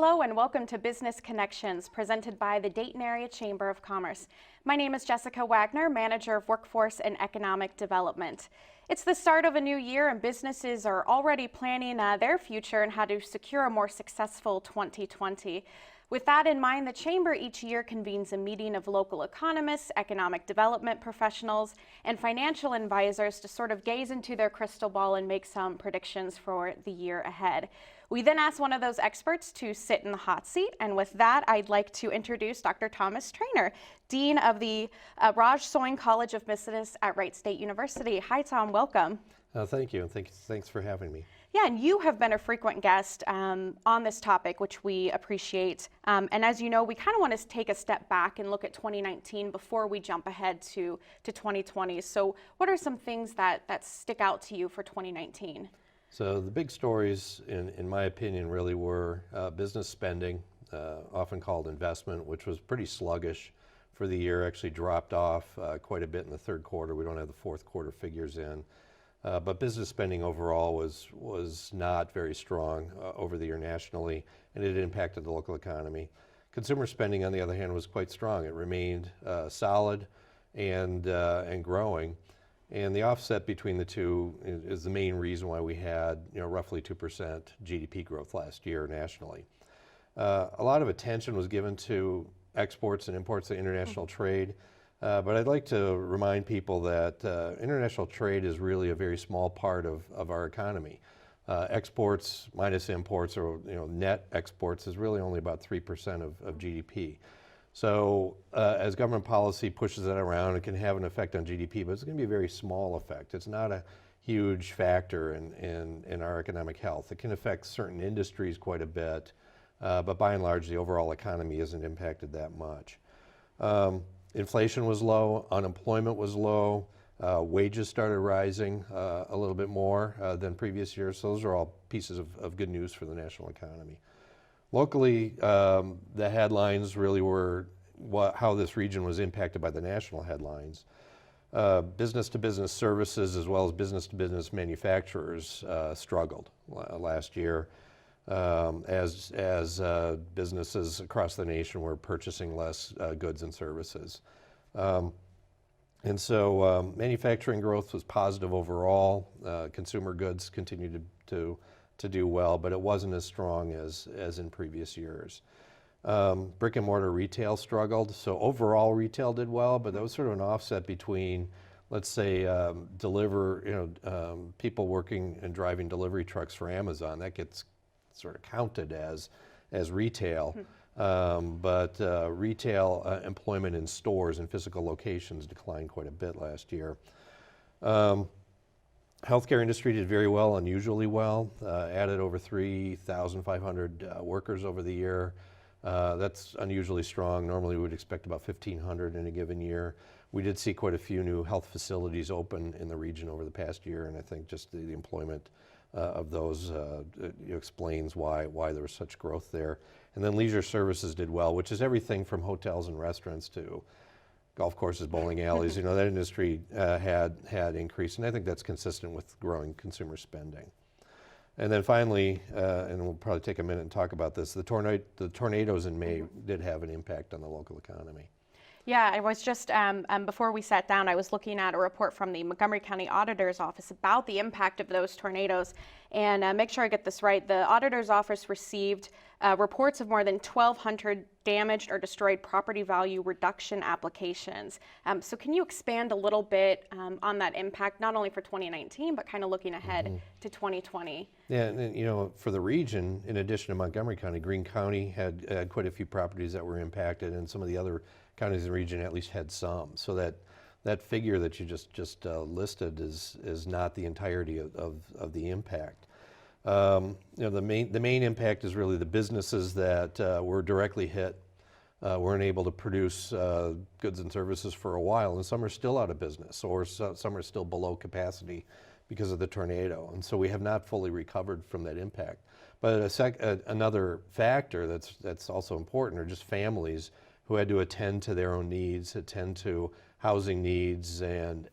Hello and welcome to Business Connections, presented by the Dayton Area Chamber of Commerce. My name is Jessica Wagner, Manager of Workforce and Economic Development. It's the start of a new year and businesses are already planning their future and how to secure a more successful 2020. With that in mind, the Chamber each year convenes a meeting of local economists, economic development professionals, and financial advisors to sort of gaze into their crystal ball and make some predictions for the year ahead. We then ask one of those experts to sit in the hot seat, and with that, I'd like to introduce Dr. Thomas Traynor, Dean of the Soin College of Business at Wright State University. Hi, Tom. Welcome. Thank you, and thanks for having me. Yeah, and you have been a frequent guest on this topic, which we appreciate. And as you know, we kind of want to take a step back and look at 2019 before we jump ahead to 2020. So what are some things that stick out to you for 2019? So the big stories, in my opinion, really were business spending, often called investment, which was pretty sluggish for the year, actually dropped off quite a bit in the third quarter. We don't have the fourth quarter figures in. But business spending overall was not very strong over the year nationally, and it impacted the local economy. Consumer spending, on the other hand, was quite strong. It remained solid and growing. And the offset between the two is the main reason why we had roughly 2% GDP growth last year nationally. A lot of attention was given to exports and imports, the international trade. But I'd like to remind people that international trade is really a very small part of our economy. Exports minus imports, or net exports, is really only about 3% of GDP. So as government policy pushes that around, it can have an effect on GDP, but it's going to be a very small effect. It's not a huge factor in our economic health. It can affect certain industries quite a bit, but by and large, the overall economy isn't impacted that much. Inflation was low, unemployment was low, wages started rising a little bit more than previous years. So those are all pieces of good news for the national economy. Locally, the headlines really were how this region was impacted by the national headlines. Business-to-business services as well as business-to-business manufacturers struggled last year. As businesses across the nation were purchasing less goods and services. And so manufacturing growth was positive overall. Consumer goods continued to do well, but it wasn't as strong as in previous years. Brick and mortar retail struggled, so overall retail did well, but that was sort of an offset between, let's say, people working and driving delivery trucks for Amazon. That gets sort of counted as retail, but retail employment in stores and physical locations declined quite a bit last year. Healthcare industry did very well, unusually well, added over 3,500 workers over the year. That's unusually strong. Normally we would expect about 1,500 in a given year. We did see quite a few new health facilities open in the region over the past year, and I think just the employment of those explains why there was such growth there. And then leisure services did well, which is everything from hotels and restaurants to golf courses, bowling alleys. That industry had increased, and I think that's consistent with growing consumer spending. And then finally, and we'll probably take a minute and talk about this, the tornadoes in May did have an impact on the local economy. Yeah, I was just, before we sat down, I was looking at a report from the Montgomery County Auditor's Office about the impact of those tornadoes. And make sure I get this right, the Auditor's Office received reports of more than 1,200 damaged or destroyed property value reduction applications. So can you expand a little bit on that impact, not only for 2019, but kind of looking ahead to 2020? Yeah, and for the region, in addition to Montgomery County, Greene County had quite a few properties that were impacted, and some of the other counties in the region at least had some. So that figure that you just listed is not the entirety of the impact. The main impact is really the businesses that were directly hit, weren't able to produce goods and services for a while, and some are still out of business, or some are still below capacity because of the tornado, and so we have not fully recovered from that impact. But another factor that's also important are just families who had to attend to their own needs, attend to housing needs and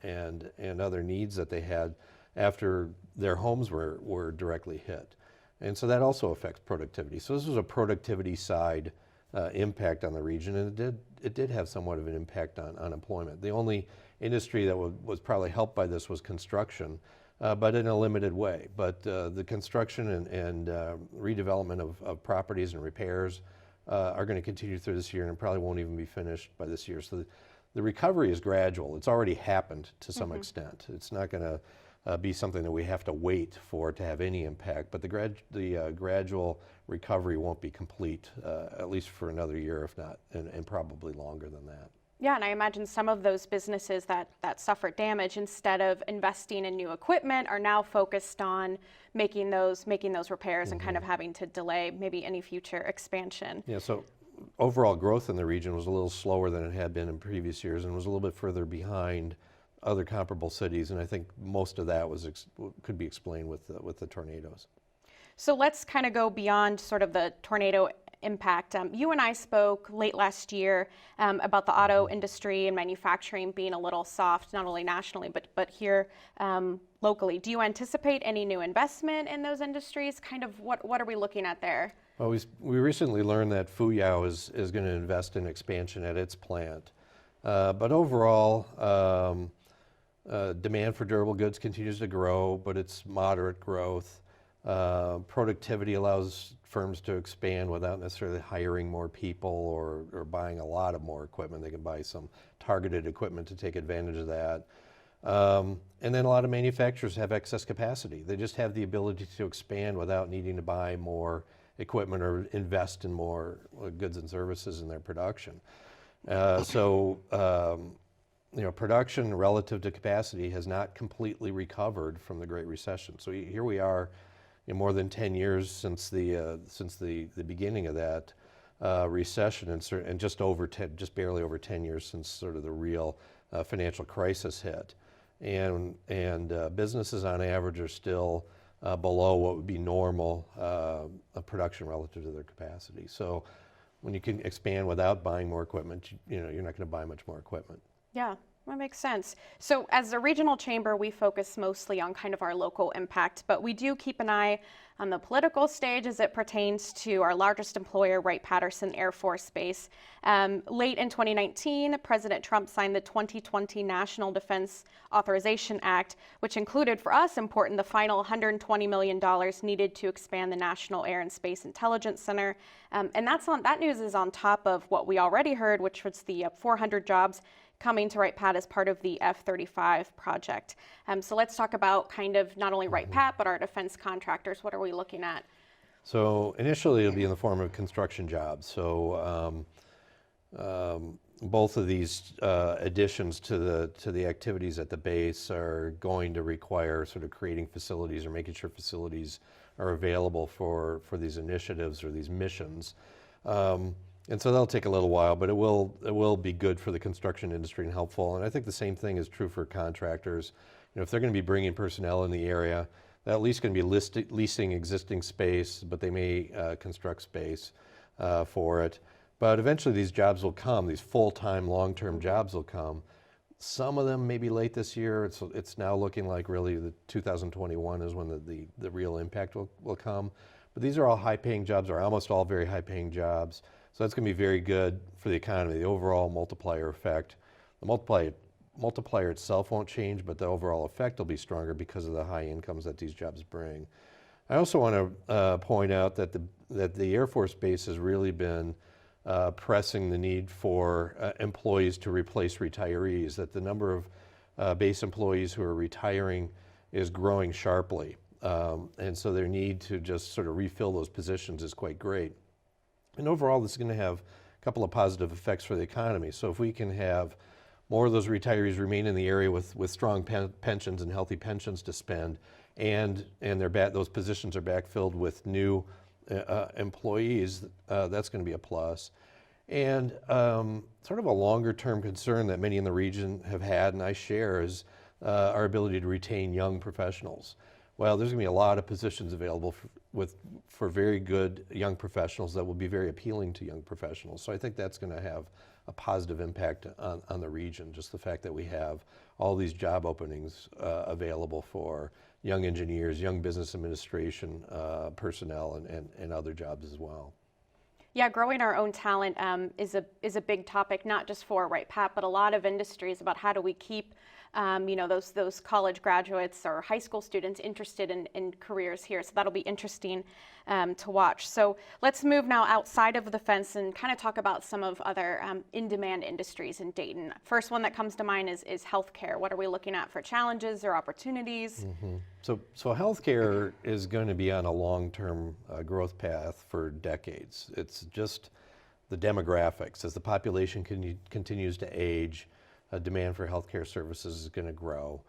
other needs that they had after their homes were directly hit. And so that also affects productivity. So this was a productivity side impact on the region, and it did have somewhat of an impact on unemployment. The only industry that was probably helped by this was construction, but in a limited way. But the construction and redevelopment of properties and repairs are going to continue through this year and probably won't even be finished by this year. So the recovery is gradual. It's already happened to some extent. It's not going to be something that we have to wait for to have any impact, but the gradual recovery won't be complete, at least for another year, if not, and probably longer than that. Yeah, and I imagine some of those businesses that suffered damage, instead of investing in new equipment, are now focused on making those repairs and kind of having to delay maybe any future expansion. Yeah, so overall growth in the region was a little slower than it had been in previous years and was a little bit further behind other comparable cities, and I think most of that could be explained with the tornadoes. So let's kind of go beyond sort of the tornado impact. You and I spoke late last year about the auto industry and manufacturing being a little soft, not only nationally, but here locally. Do you anticipate any new investment in those industries? Kind of what are we looking at there? Well, we recently learned that Fuyao is going to invest in expansion at its plant. But overall, demand for durable goods continues to grow, but it's moderate growth. Productivity allows firms to expand without necessarily hiring more people or buying a lot of more equipment. They can buy some targeted equipment to take advantage of that. And then a lot of manufacturers have excess capacity. They just have the ability to expand without needing to buy more equipment or invest in more goods and services in their production. Production relative to capacity has not completely recovered from the Great Recession. So here we are, more than 10 years since the beginning of that recession, and just barely over 10 years since sort of the real financial crisis hit. And businesses on average are still below what would be normal production relative to their capacity. So when you can expand without buying more equipment, you're not going to buy much more equipment. Yeah, that makes sense. So as a regional chamber, we focus mostly on kind of our local impact, but we do keep an eye on the political stage as it pertains to our largest employer, Wright-Patterson Air Force Base. Late in 2019, President Trump signed the 2020 National Defense Authorization Act, which included, for us important, the final $120 million needed to expand the National Air and Space Intelligence Center. And that news is on top of what we already heard, which was the 400 jobs coming to Wright-Pat as part of the F-35 project. So let's talk about kind of not only Wright-Pat, but our defense contractors. What are we looking at? So initially it'll be in the form of construction jobs. So both of these additions to the activities at the base are going to require sort of creating facilities or making sure facilities are available for these initiatives or these missions. And so that'll take a little while, but it will be good for the construction industry and helpful. And I think the same thing is true for contractors. If they're going to be bringing personnel in the area, they're at least going to be leasing existing space, but they may construct space for it. But eventually these jobs will come, these full-time, long-term jobs will come. Some of them may be late this year. It's now looking like really the 2021 is when the real impact will come. But these are all high-paying jobs, or almost all very high-paying jobs. So that's going to be very good for the economy, the overall multiplier effect. The multiplier itself won't change, but the overall effect will be stronger because of the high incomes that these jobs bring. I also want to point out that the Air Force Base has really been pressing the need for employees to replace retirees, that the number of base employees who are retiring is growing sharply. And so their need to just sort of refill those positions is quite great. And overall, this is going to have a couple of positive effects for the economy. So if we can have more of those retirees remain in the area with strong pensions and healthy pensions to spend, and those positions are backfilled with new employees, that's going to be a plus. And sort of a longer-term concern that many in the region have had, and I share, is our ability to retain young professionals. Well, there's going to be a lot of positions available for very good young professionals that will be very appealing to young professionals. So I think that's going to have a positive impact on the region, just the fact that we have all these job openings available for young engineers, young business administration personnel, and other jobs as well. Yeah, growing our own talent is a big topic, not just for Wright Pat, but a lot of industries about how do we keep those college graduates or high school students interested in careers here. So that'll be interesting to watch. So let's move now outside of the fence and kind of talk about some of other in-demand industries in Dayton. First one that comes to mind is healthcare. What are we looking at for challenges or opportunities? Mm-hmm. So healthcare is going to be on a long-term growth path for decades. It's just the demographics. As the population continues to age, demand for healthcare services is going to grow.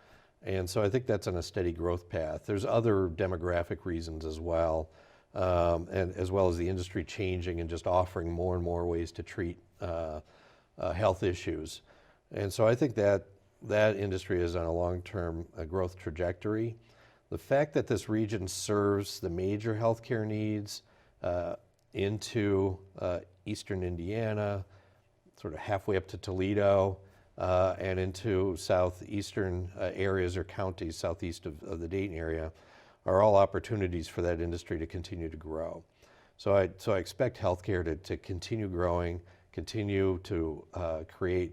And so I think that's on a steady growth path. There's other demographic reasons as well, and as well as the industry changing and just offering more and more ways to treat health issues. And so I think that industry is on a long-term growth trajectory. The fact that this region serves the major healthcare needs into eastern Indiana, sort of halfway up to Toledo, and into southeastern areas or counties southeast of the Dayton area are all opportunities for that industry to continue to grow. So I expect healthcare to continue growing, continue to create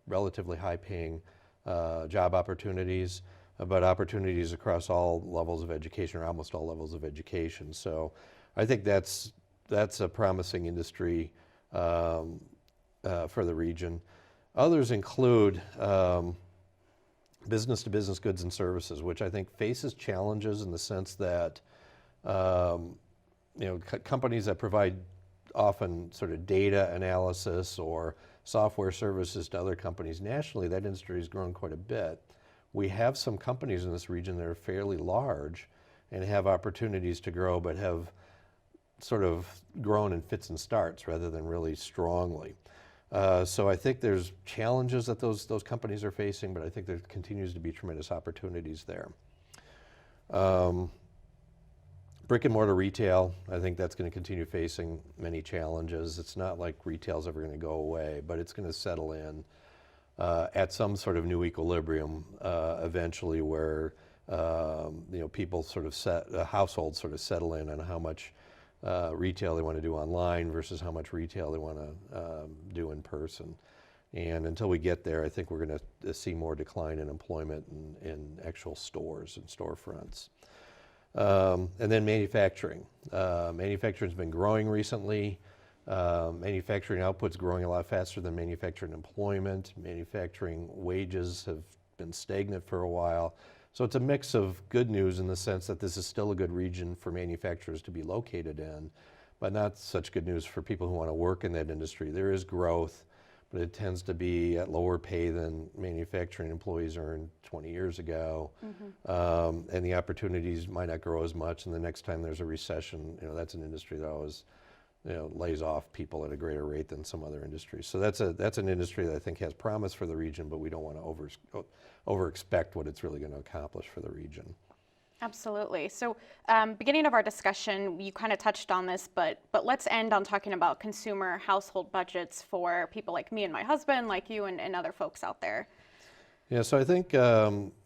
relatively high-paying job opportunities, but opportunities across all levels of education, or almost all levels of education. So I think that's a promising industry for the region. Others include business-to-business goods and services, which I think faces challenges in the sense that companies that provide often sort of data analysis or software services to other companies nationally, that industry has grown quite a bit. We have some companies in this region that are fairly large and have opportunities to grow, but have sort of grown in fits and starts rather than really strongly. So I think there's challenges that those companies are facing, but I think there continues to be tremendous opportunities there. Brick and mortar retail, I think that's going to continue facing many challenges. It's not like retail's ever going to go away, but it's going to settle in at some sort of new equilibrium eventually, where people sort of households sort of settle in on how much retail they want to do online versus how much retail they want to do in person. And until we get there, I think we're going to see more decline in employment in actual stores and storefronts. And then manufacturing. Manufacturing's been growing recently. Manufacturing output's growing a lot faster than manufacturing employment. Manufacturing wages have been stagnant for a while. So it's a mix of good news in the sense that this is still a good region for manufacturers to be located in, but not such good news for people who want to work in that industry. There is growth, but it tends to be at lower pay than manufacturing employees earned 20 years ago. Mm-hmm. And the opportunities might not grow as much, and the next time there's a recession, that's an industry that always lays off people at a greater rate than some other industries. So that's an industry that I think has promise for the region, but we don't want to over-expect what it's really going to accomplish for the region. Absolutely. So beginning of our discussion, you kind of touched on this, but let's end on talking about consumer household budgets for people like me and my husband, like you and other folks out there. Yeah, so I think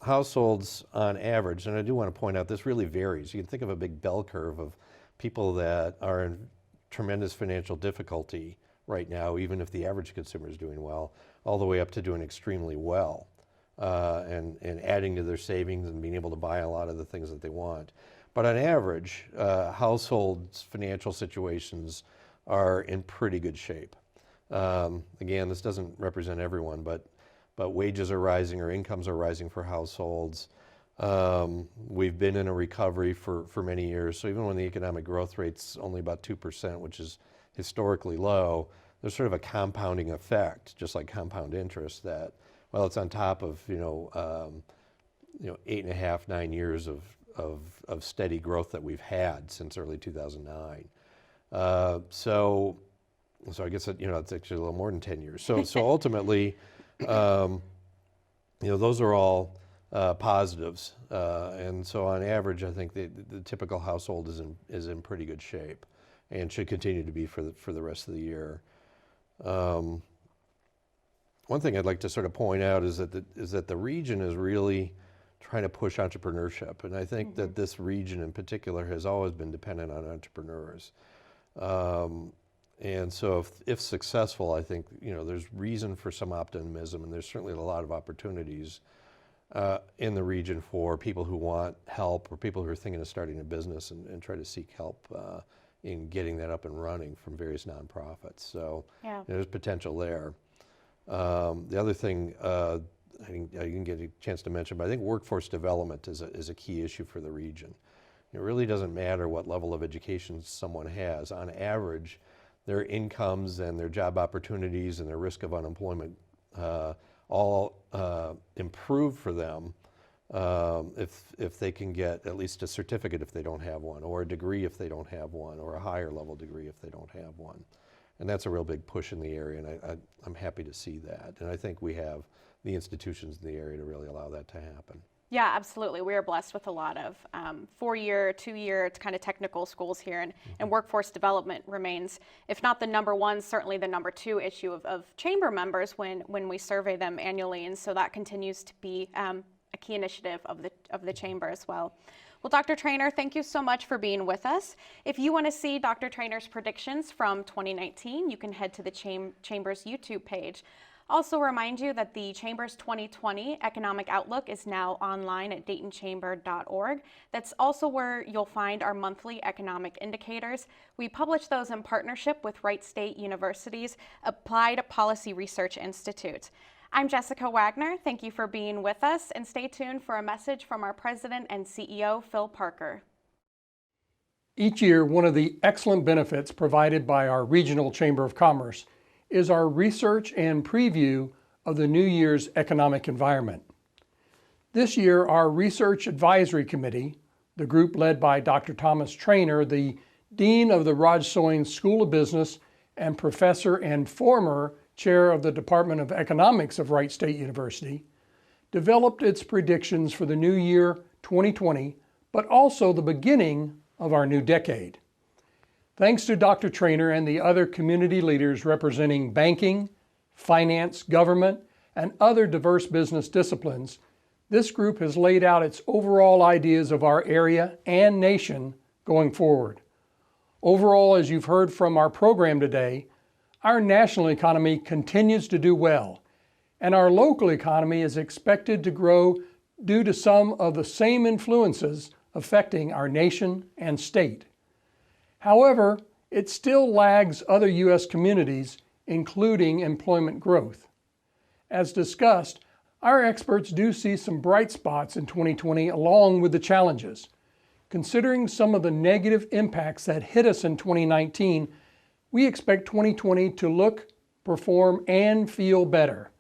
households on average, and I do want to point out this really varies. You can think of a big bell curve of people that are in tremendous financial difficulty right now, even if the average consumer is doing well, all the way up to doing extremely well. And adding to their savings and being able to buy a lot of the things that they want. But on average, households' financial situations are in pretty good shape. Again, this doesn't represent everyone, but wages are rising or incomes are rising for households. We've been in a recovery for many years, so even when the economic growth rate's only about 2%, which is historically low, there's sort of a compounding effect, just like compound interest, that well, it's on top of 8.5, 9 years of steady growth that we've had since early 2009. So I guess it's actually a little more than 10 years. So ultimately, those are all positives, and so on average, I think the typical household is in pretty good shape, and should continue to be for the rest of the year. One thing I'd like to sort of point out is that the region is really trying to push entrepreneurship, and I think that this region in particular has always been dependent on entrepreneurs. And so if successful, I think, there's reason for some optimism, and there's certainly a lot of opportunities in the region for people who want help or people who are thinking of starting a business and try to seek help in getting that up and running from various nonprofits. So there's potential there. The other thing I didn't get a chance to mention, but I think workforce development is a key issue for the region. It really doesn't matter what level of education someone has. On average, their incomes and their job opportunities and their risk of unemployment all improve for them if they can get at least a certificate if they don't have one, or a degree if they don't have one, or a higher level degree if they don't have one. And that's a real big push in the area, and I'm happy to see that. And I think we have the institutions in the area to really allow that to happen. Yeah, absolutely. We are blessed with a lot of 4-year, 2-year kind of technical schools here, and workforce development remains, if not the number one, certainly the number 2 issue of chamber members when we survey them annually, and so that continues to be a key initiative of the chamber as well. Well, Dr. Traynor, thank you so much for being with us. If you want to see Dr. Traynor's predictions from 2019, you can head to the Chamber's YouTube page. Also remind you that the Chamber's 2020 Economic Outlook is now online at daytonchamber.org. That's also where you'll find our monthly economic indicators. We publish those in partnership with Wright State University's Applied Policy Research Institute. I'm Jessica Wagner. Thank you for being with us, and stay tuned for a message from our President and CEO, Phil Parker. Each year, one of the excellent benefits provided by our Regional Chamber of Commerce is our research and preview of the new year's economic environment. This year, our Research Advisory Committee, the group led by Dr. Thomas Traynor, the Dean of the Soin School of Business and Professor and former Chair of the Department of Economics of Wright State University, developed its predictions for the new year 2020, but also the beginning of our new decade. Thanks to Dr. Traynor and the other community leaders representing banking, finance, government, and other diverse business disciplines, this group has laid out its overall ideas of our area and nation going forward. Overall, as you've heard from our program today, our national economy continues to do well, and our local economy is expected to grow due to some of the same influences affecting our nation and state. However, it still lags other U.S. communities, including employment growth. As discussed, our experts do see some bright spots in 2020 along with the challenges. Considering some of the negative impacts that hit us in 2019, we expect 2020 to look, perform, and feel better.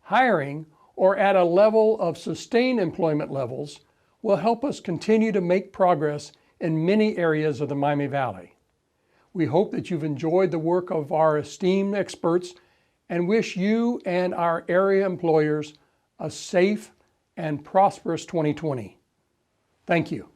Hiring, or at a level of sustained employment levels, will help us continue to make progress in many areas of the Miami Valley. We hope that you've enjoyed the work of our esteemed experts and wish you and our area employers a safe and prosperous 2020. Thank you.